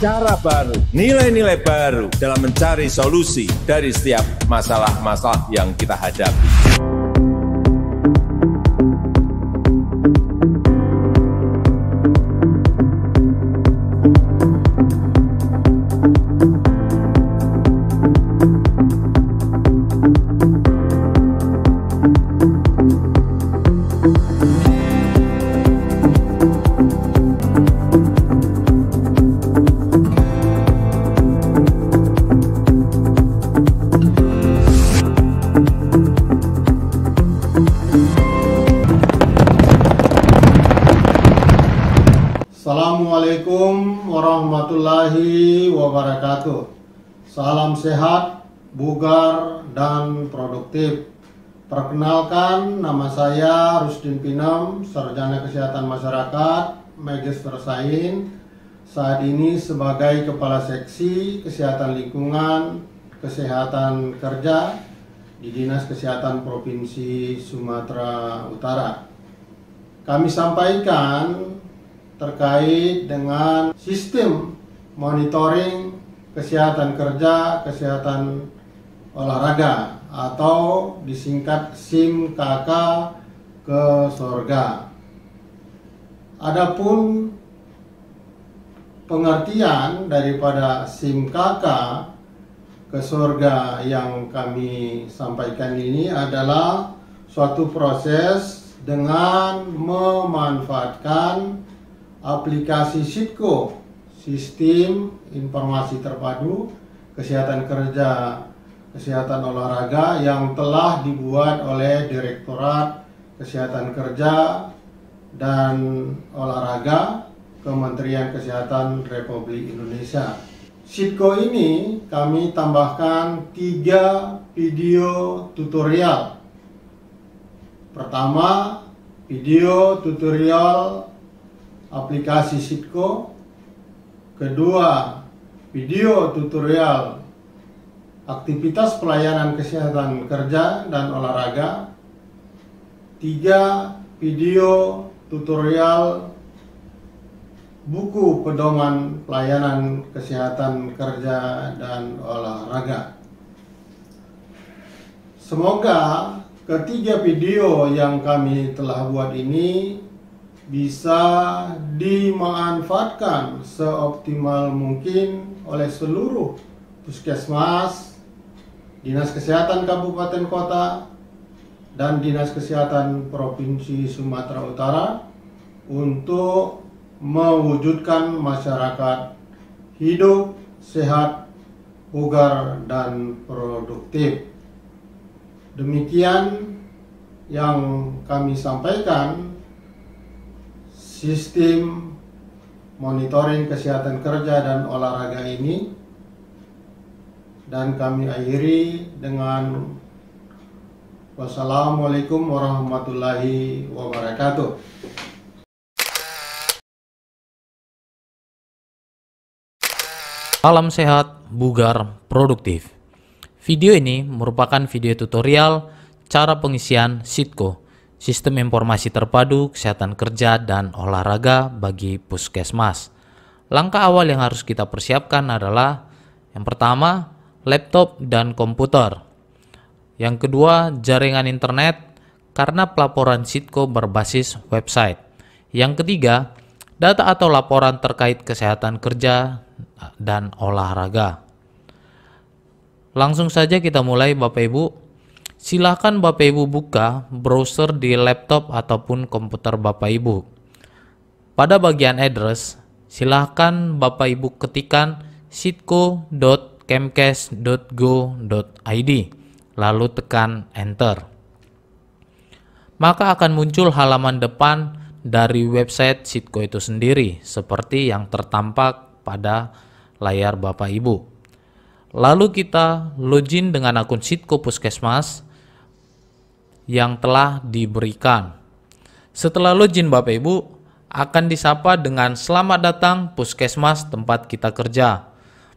cara baru, nilai-nilai baru dalam mencari solusi dari setiap masalah-masalah yang kita hadapi. Assalamualaikum warahmatullahi wabarakatuh. Salam sehat, bugar, dan produktif. Perkenalkan, nama saya Rusdin Pinem, Sarjana Kesehatan Masyarakat, Magister Sains. Saat ini sebagai Kepala Seksi Kesehatan Lingkungan, Kesehatan Kerja di Dinas Kesehatan Provinsi Sumatera Utara. Kami sampaikan terkait dengan sistem monitoring kesehatan kerja, kesehatan olahraga atau disingkat SIM-KK ke Sorga. Adapun pengertian daripada SIM-KK ke Sorga yang kami sampaikan ini adalah suatu proses dengan memanfaatkan aplikasi SIDCO, Sistem Informasi Terpadu Kesehatan Kerja, Kesehatan Olahraga, yang telah dibuat oleh Direktorat Kesehatan Kerja dan Olahraga Kementerian Kesehatan Republik Indonesia. SIDCO ini kami tambahkan 3 video tutorial. Pertama, video tutorial aplikasi SIDCO. Kedua, video tutorial aktivitas pelayanan kesehatan kerja dan olahraga. 3, video tutorial buku pedoman pelayanan kesehatan kerja dan olahraga. Semoga ketiga video yang kami telah buat ini bisa dimanfaatkan seoptimal mungkin oleh seluruh puskesmas, Dinas Kesehatan Kabupaten Kota, dan Dinas Kesehatan Provinsi Sumatera Utara untuk mewujudkan masyarakat hidup, sehat, bugar, dan produktif. Demikian yang kami sampaikan. Sistem monitoring kesehatan kerja dan olahraga ini, dan kami akhiri dengan wassalamualaikum warahmatullahi wabarakatuh. Salam sehat, bugar, produktif. Video ini merupakan video tutorial cara pengisian SIDCO, Sistem Informasi Terpadu Kesehatan Kerja dan Olahraga bagi puskesmas. Langkah awal yang harus kita persiapkan adalah yang pertama, laptop dan komputer. Yang kedua, jaringan internet karena pelaporan SIDCO berbasis website. Yang ketiga, data atau laporan terkait kesehatan kerja dan olahraga. Langsung saja kita mulai Bapak Ibu. Silakan Bapak Ibu buka browser di laptop ataupun komputer Bapak Ibu. Pada bagian address, silakan Bapak Ibu ketikkan sidco.kemkes.go.id, lalu tekan enter. Maka akan muncul halaman depan dari website SIDCO itu sendiri, seperti yang tertampak pada layar Bapak Ibu. Lalu kita login dengan akun SIDCO Puskesmas yang telah diberikan. Setelah login Bapak Ibu akan disapa dengan selamat datang Puskesmas tempat kita kerja.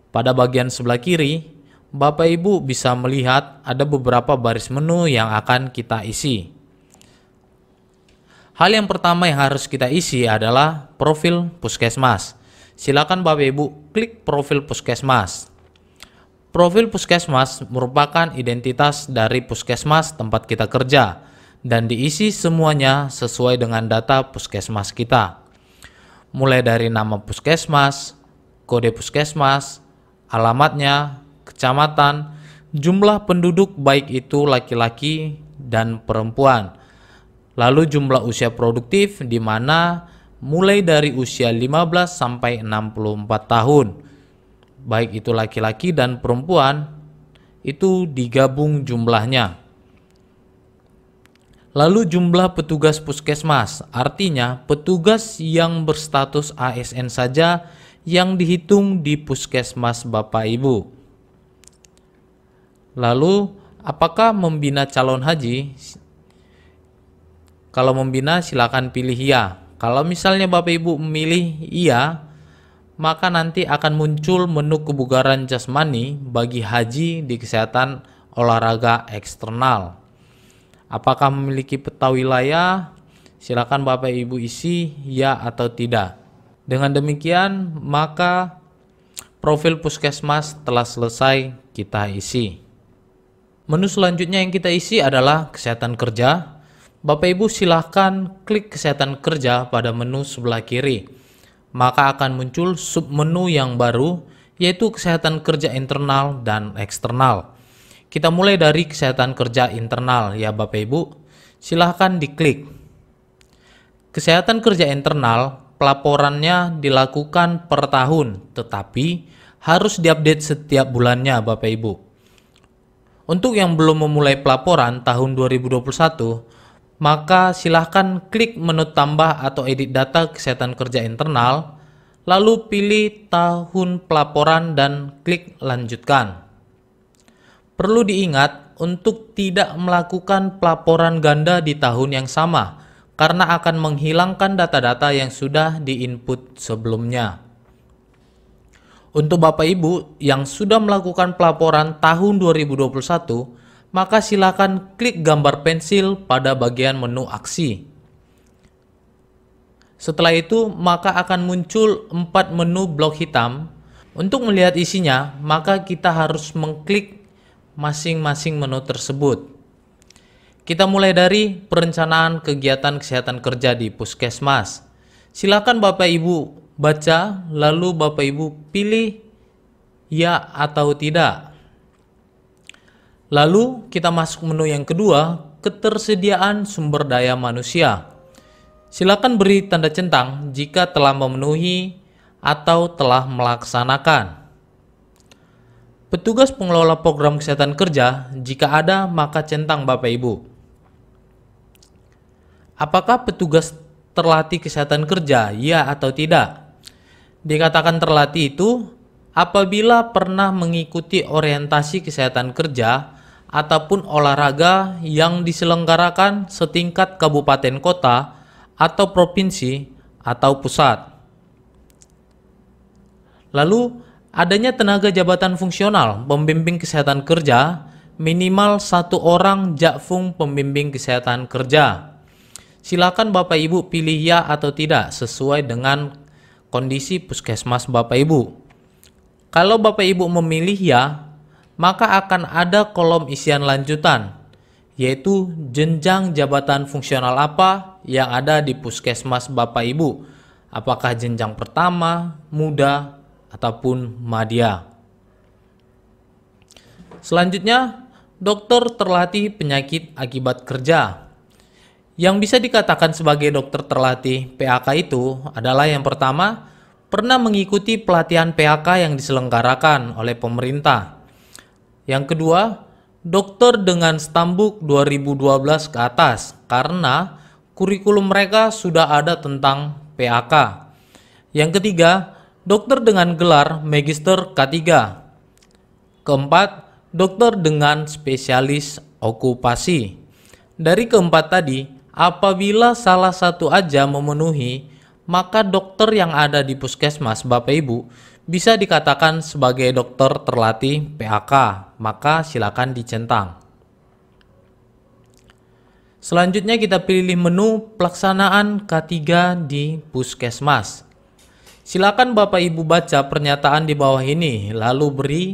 Pada bagian sebelah kiri, Bapak Ibu bisa melihat ada beberapa baris menu yang akan kita isi. Hal yang pertama yang harus kita isi adalah profil Puskesmas. silakan Bapak Ibu klik profil puskesmas. Profil puskesmas merupakan identitas dari puskesmas tempat kita kerja dan diisi semuanya sesuai dengan data puskesmas kita. Mulai dari nama puskesmas, kode puskesmas, alamatnya, kecamatan, jumlah penduduk baik itu laki-laki dan perempuan. Lalu jumlah usia produktif di mana mulai dari usia 15 sampai 64 tahun. Baik itu laki-laki dan perempuan, itu digabung jumlahnya. Lalu jumlah petugas puskesmas, artinya petugas yang berstatus ASN saja yang dihitung di puskesmas Bapak Ibu. Lalu apakah membina calon haji? Kalau membina silakan pilih ya. Kalau misalnya Bapak Ibu memilih iya, maka nanti akan muncul menu kebugaran jasmani bagi haji di kesehatan olahraga eksternal. Apakah memiliki peta wilayah? Silakan Bapak Ibu isi ya atau tidak. Dengan demikian, maka profil puskesmas telah selesai kita isi. Menu selanjutnya yang kita isi adalah kesehatan kerja. Bapak Ibu silahkan klik kesehatan kerja pada menu sebelah kiri. Maka akan muncul submenu yang baru, yaitu kesehatan kerja internal dan eksternal. Kita mulai dari kesehatan kerja internal ya Bapak Ibu. Silahkan diklik. Kesehatan kerja internal, pelaporannya dilakukan per tahun, tetapi harus diupdate setiap bulannya Bapak Ibu. Untuk yang belum memulai pelaporan tahun 2021, maka silahkan klik menu tambah atau edit data kesehatan kerja internal, lalu pilih tahun pelaporan dan klik lanjutkan. Perlu diingat untuk tidak melakukan pelaporan ganda di tahun yang sama, karena akan menghilangkan data-data yang sudah diinput sebelumnya. Untuk Bapak Ibu yang sudah melakukan pelaporan tahun 2021, maka silakan klik gambar pensil pada bagian menu aksi. Setelah itu, maka akan muncul 4 menu blok hitam. Untuk melihat isinya, maka kita harus mengklik masing-masing menu tersebut. Kita mulai dari perencanaan kegiatan kesehatan kerja di puskesmas. Silakan Bapak Ibu baca, lalu Bapak Ibu pilih ya atau tidak. Lalu kita masuk menu yang kedua, ketersediaan sumber daya manusia. Silakan beri tanda centang jika telah memenuhi atau telah melaksanakan. Petugas pengelola program kesehatan kerja, jika ada maka centang Bapak Ibu. Apakah petugas terlatih kesehatan kerja, ya atau tidak? Dikatakan terlatih itu apabila pernah mengikuti orientasi kesehatan kerja ataupun olahraga yang diselenggarakan setingkat kabupaten kota atau provinsi atau pusat. Lalu adanya tenaga jabatan fungsional pembimbing kesehatan kerja, minimal 1 orang jakfung pembimbing kesehatan kerja. Silakan Bapak Ibu pilih ya atau tidak sesuai dengan kondisi puskesmas Bapak Ibu. Kalau Bapak Ibu memilih ya, maka akan ada kolom isian lanjutan, yaitu jenjang jabatan fungsional apa yang ada di puskesmas Bapak Ibu. Apakah jenjang pertama, muda, ataupun madya. Selanjutnya, dokter terlatih penyakit akibat kerja. Yang bisa dikatakan sebagai dokter terlatih PAK itu adalah yang pertama, pernah mengikuti pelatihan PAK yang diselenggarakan oleh pemerintah. Yang kedua, dokter dengan stambuk 2012 ke atas karena kurikulum mereka sudah ada tentang PAK. Yang ketiga, dokter dengan gelar Magister K3. Keempat, dokter dengan spesialis okupasi. Dari keempat tadi, apabila salah satu aja memenuhi, maka dokter yang ada di puskesmas Bapak Ibu bisa dikatakan sebagai dokter terlatih PAK, maka silakan dicentang. Selanjutnya kita pilih menu pelaksanaan K3 di puskesmas. Silakan Bapak Ibu baca pernyataan di bawah ini, lalu beri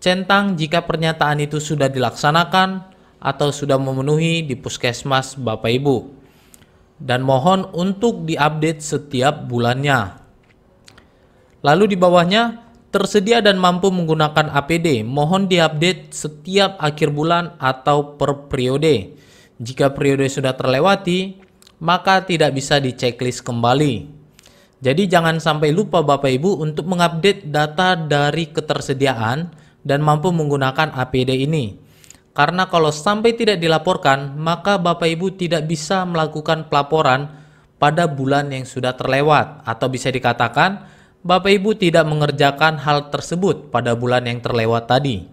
centang jika pernyataan itu sudah dilaksanakan atau sudah memenuhi di puskesmas Bapak Ibu. Dan mohon untuk diupdate setiap bulannya. Lalu di bawahnya, tersedia dan mampu menggunakan APD, mohon diupdate setiap akhir bulan atau per periode. Jika periode sudah terlewati, maka tidak bisa di-checklist kembali. Jadi jangan sampai lupa Bapak Ibu untuk mengupdate data dari ketersediaan dan mampu menggunakan APD ini. Karena kalau sampai tidak dilaporkan, maka Bapak Ibu tidak bisa melakukan pelaporan pada bulan yang sudah terlewat. Atau bisa dikatakan, Bapak Ibu tidak mengerjakan hal tersebut pada bulan yang terlewat tadi.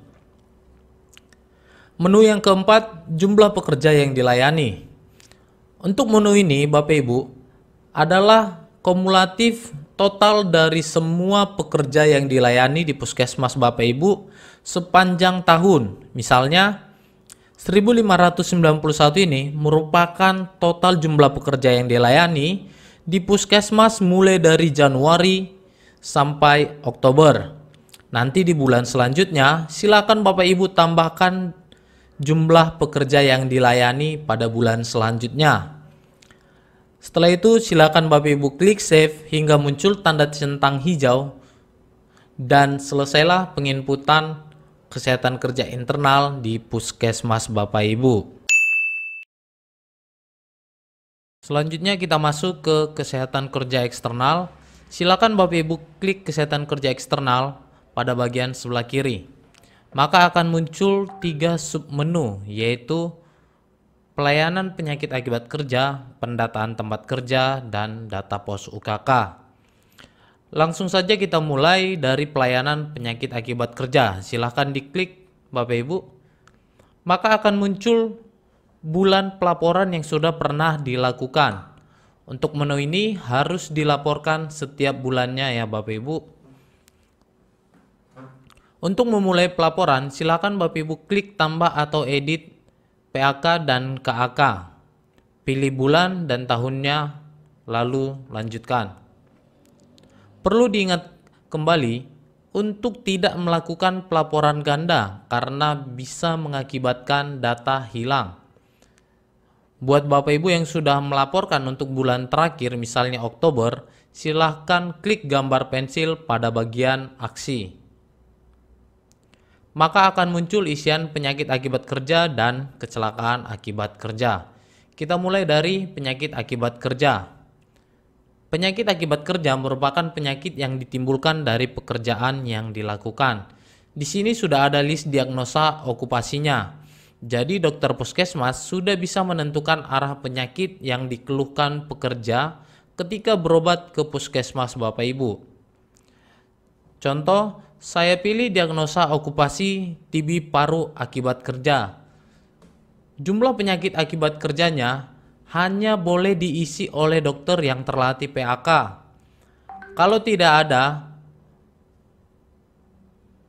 Menu yang keempat, jumlah pekerja yang dilayani. Untuk menu ini Bapak Ibu adalah kumulatif total dari semua pekerja yang dilayani di puskesmas Bapak Ibu sepanjang tahun. Misalnya 1591 ini merupakan total jumlah pekerja yang dilayani di puskesmas mulai dari Januari sampai Oktober. Nanti di bulan selanjutnya silakan Bapak Ibu tambahkan jumlah pekerja yang dilayani pada bulan selanjutnya. Setelah itu silakan Bapak Ibu klik save hingga muncul tanda centang hijau dan selesailah penginputan kesehatan kerja internal di puskesmas Bapak Ibu. Selanjutnya kita masuk ke kesehatan kerja eksternal. Silakan Bapak Ibu klik kesehatan kerja eksternal pada bagian sebelah kiri. Maka akan muncul 3 submenu, yaitu pelayanan penyakit akibat kerja, pendataan tempat kerja, dan data pos UKK. Langsung saja kita mulai dari pelayanan penyakit akibat kerja. Silakan diklik Bapak Ibu. Maka akan muncul bulan pelaporan yang sudah pernah dilakukan. Untuk menu ini harus dilaporkan setiap bulannya ya Bapak Ibu. Untuk memulai pelaporan, silakan Bapak Ibu klik tambah atau edit PAK dan KAK. Pilih bulan dan tahunnya, lalu lanjutkan. Perlu diingat kembali untuk tidak melakukan pelaporan ganda karena bisa mengakibatkan data hilang. Buat Bapak Ibu yang sudah melaporkan untuk bulan terakhir, misalnya Oktober, silahkan klik gambar pensil pada bagian aksi. Maka akan muncul isian penyakit akibat kerja dan kecelakaan akibat kerja. Kita mulai dari penyakit akibat kerja. Penyakit akibat kerja merupakan penyakit yang ditimbulkan dari pekerjaan yang dilakukan. Di sini sudah ada list diagnosa okupasinya. Jadi dokter puskesmas sudah bisa menentukan arah penyakit yang dikeluhkan pekerja ketika berobat ke puskesmas Bapak Ibu. Contoh, saya pilih diagnosa okupasi TB paru akibat kerja. Jumlah penyakit akibat kerjanya hanya boleh diisi oleh dokter yang terlatih PAK. Kalau tidak ada,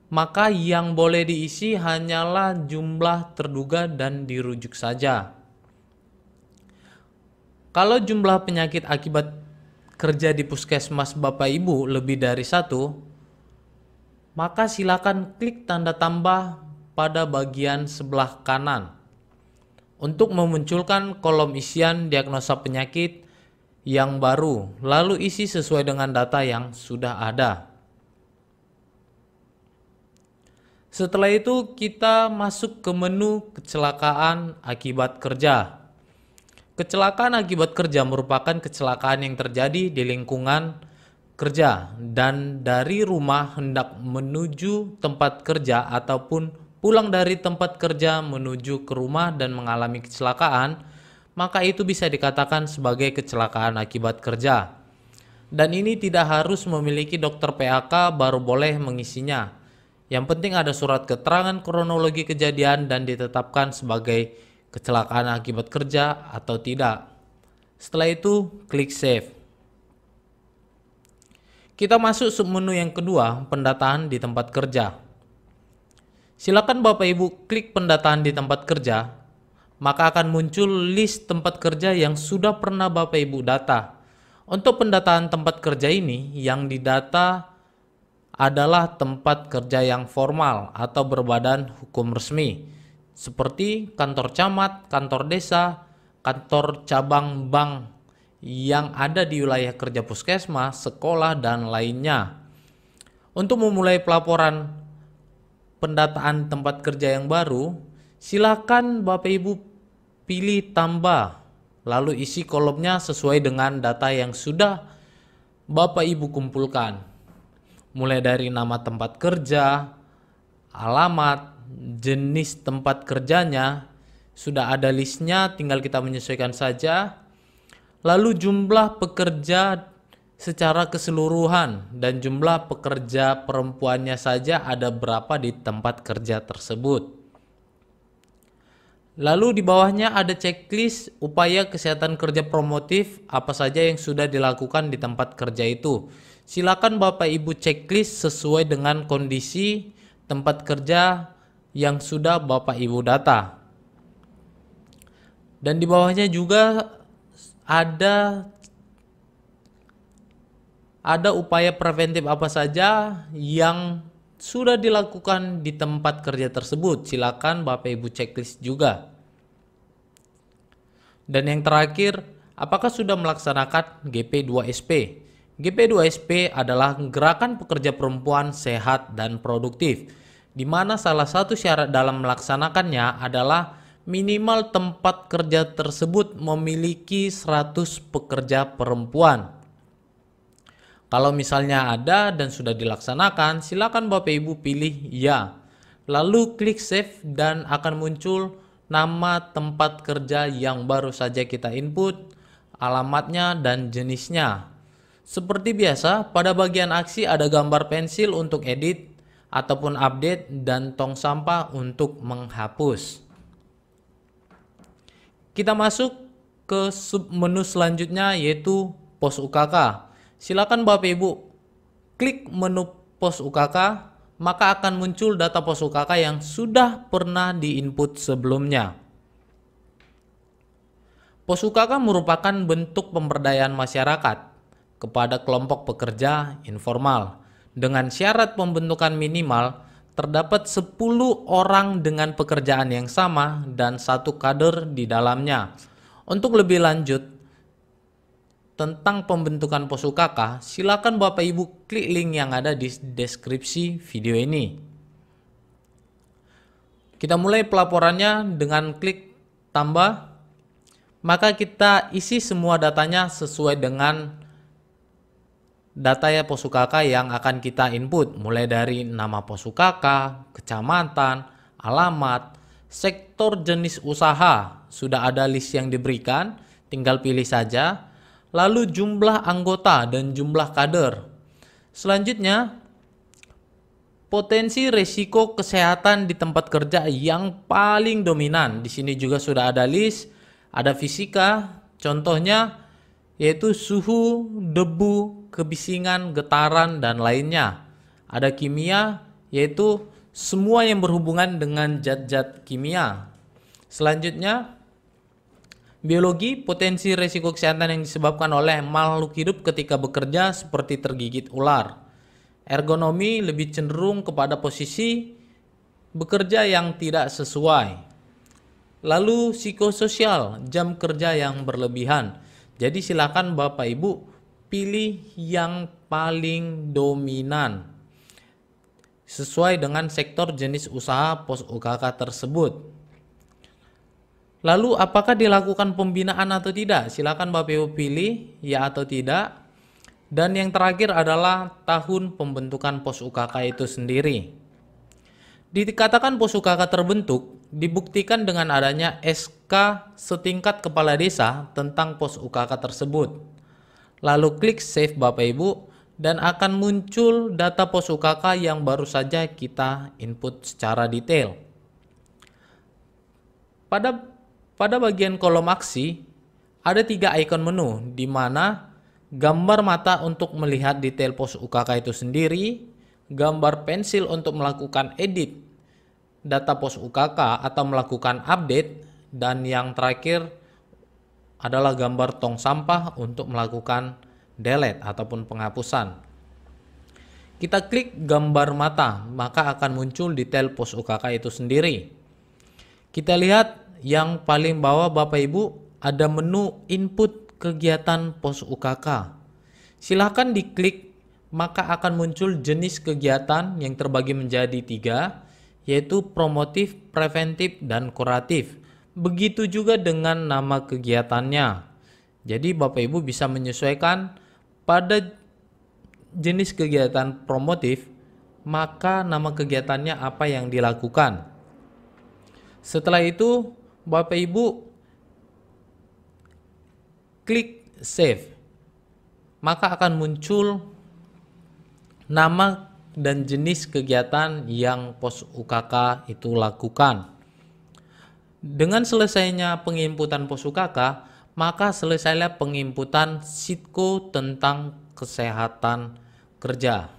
maka yang boleh diisi hanyalah jumlah terduga dan dirujuk saja. Kalau jumlah penyakit akibat kerja di puskesmas Bapak Ibu lebih dari 1, maka silakan klik tanda tambah pada bagian sebelah kanan untuk memunculkan kolom isian diagnosa penyakit yang baru, lalu isi sesuai dengan data yang sudah ada. Setelah itu kita masuk ke menu kecelakaan akibat kerja. Kecelakaan akibat kerja merupakan kecelakaan yang terjadi di lingkungan kerja dan dari rumah hendak menuju tempat kerja ataupun pulang dari tempat kerja menuju ke rumah dan mengalami kecelakaan, maka itu bisa dikatakan sebagai kecelakaan akibat kerja. Dan ini tidak harus memiliki dokter PAK baru boleh mengisinya. Yang penting ada surat keterangan kronologi kejadian dan ditetapkan sebagai kecelakaan akibat kerja atau tidak. Setelah itu, klik save. Kita masuk submenu yang kedua, pendataan di tempat kerja. Silakan Bapak Ibu klik pendataan di tempat kerja, maka akan muncul list tempat kerja yang sudah pernah Bapak Ibu data. Untuk pendataan tempat kerja ini, yang didata adalah tempat kerja yang formal atau berbadan hukum resmi, seperti kantor camat, kantor desa, kantor cabang bank yang ada di wilayah kerja puskesmas, sekolah, dan lainnya. Untuk memulai pelaporan pendataan tempat kerja yang baru, silakan Bapak Ibu pilih tambah, lalu isi kolomnya sesuai dengan data yang sudah Bapak Ibu kumpulkan. Mulai dari nama tempat kerja, alamat, jenis tempat kerjanya, sudah ada listnya, tinggal kita menyesuaikan saja. Lalu jumlah pekerja secara keseluruhan dan jumlah pekerja perempuannya saja ada berapa di tempat kerja tersebut. Lalu di bawahnya ada checklist upaya kesehatan kerja promotif apa saja yang sudah dilakukan di tempat kerja itu. Silakan Bapak Ibu checklist sesuai dengan kondisi tempat kerja yang sudah Bapak Ibu data. Dan di bawahnya juga ada upaya preventif apa saja yang sudah dilakukan di tempat kerja tersebut. Silakan Bapak Ibu checklist juga. Dan yang terakhir, apakah sudah melaksanakan GP2SP? GP2SP adalah gerakan pekerja perempuan sehat dan produktif, di mana salah satu syarat dalam melaksanakannya adalah minimal tempat kerja tersebut memiliki 100 pekerja perempuan. Kalau misalnya ada dan sudah dilaksanakan, silakan Bapak Ibu pilih ya. Lalu klik save dan akan muncul nama tempat kerja yang baru saja kita input, alamatnya dan jenisnya. Seperti biasa, pada bagian aksi ada gambar pensil untuk edit ataupun update dan tong sampah untuk menghapus. Kita masuk ke sub menu selanjutnya yaitu pos UKK. Silakan Bapak Ibu klik menu pos UKK, maka akan muncul data pos UKK yang sudah pernah diinput sebelumnya. Pos UKK merupakan bentuk pemberdayaan masyarakat kepada kelompok pekerja informal. Dengan syarat pembentukan minimal, terdapat 10 orang dengan pekerjaan yang sama dan 1 kader di dalamnya. Untuk lebih lanjut tentang pembentukan pos UKK, silakan Bapak Ibu klik link yang ada di deskripsi video ini. Kita mulai pelaporannya dengan klik tambah, maka kita isi semua datanya sesuai dengan data ya pos UKK yang akan kita input, mulai dari nama pos UKK, kecamatan, alamat, sektor jenis usaha, sudah ada list yang diberikan, tinggal pilih saja. Lalu jumlah anggota dan jumlah kader. Selanjutnya, potensi risiko kesehatan di tempat kerja yang paling dominan. Di sini juga sudah ada list, ada fisika, contohnya yaitu suhu, debu, kebisingan, getaran, dan lainnya. Ada kimia, yaitu semua yang berhubungan dengan zat-zat kimia. Selanjutnya, biologi, potensi risiko kesehatan yang disebabkan oleh makhluk hidup ketika bekerja seperti tergigit ular. Ergonomi lebih cenderung kepada posisi bekerja yang tidak sesuai. Lalu psikososial, jam kerja yang berlebihan. Jadi silakan Bapak Ibu pilih yang paling dominan sesuai dengan sektor jenis usaha pos UKK tersebut. Lalu apakah dilakukan pembinaan atau tidak? Silakan Bapak Ibu pilih ya atau tidak. Dan yang terakhir adalah tahun pembentukan pos UKK itu sendiri. Dikatakan pos UKK terbentuk dibuktikan dengan adanya SK setingkat kepala desa tentang pos UKK tersebut. Lalu klik save Bapak Ibu dan akan muncul data pos UKK yang baru saja kita input secara detail. Pada bagian kolom aksi, ada 3 ikon menu, di mana gambar mata untuk melihat detail pos UKK itu sendiri, gambar pensil untuk melakukan edit data pos UKK atau melakukan update, dan yang terakhir adalah gambar tong sampah untuk melakukan delete ataupun penghapusan. Kita klik gambar mata, maka akan muncul detail pos UKK itu sendiri. Kita lihat yang paling bawah Bapak Ibu ada menu input kegiatan pos UKK. Silahkan diklik, maka akan muncul jenis kegiatan yang terbagi menjadi 3, yaitu promotif, preventif, dan kuratif. Begitu juga dengan nama kegiatannya. Jadi Bapak Ibu bisa menyesuaikan pada jenis kegiatan promotif, maka nama kegiatannya apa yang dilakukan. Setelah itu Bapak Ibu klik save, maka akan muncul nama dan jenis kegiatan yang pos UKK itu lakukan. Dengan selesainya penginputan pos UKK, maka selesailah penginputan Sitko tentang kesehatan kerja.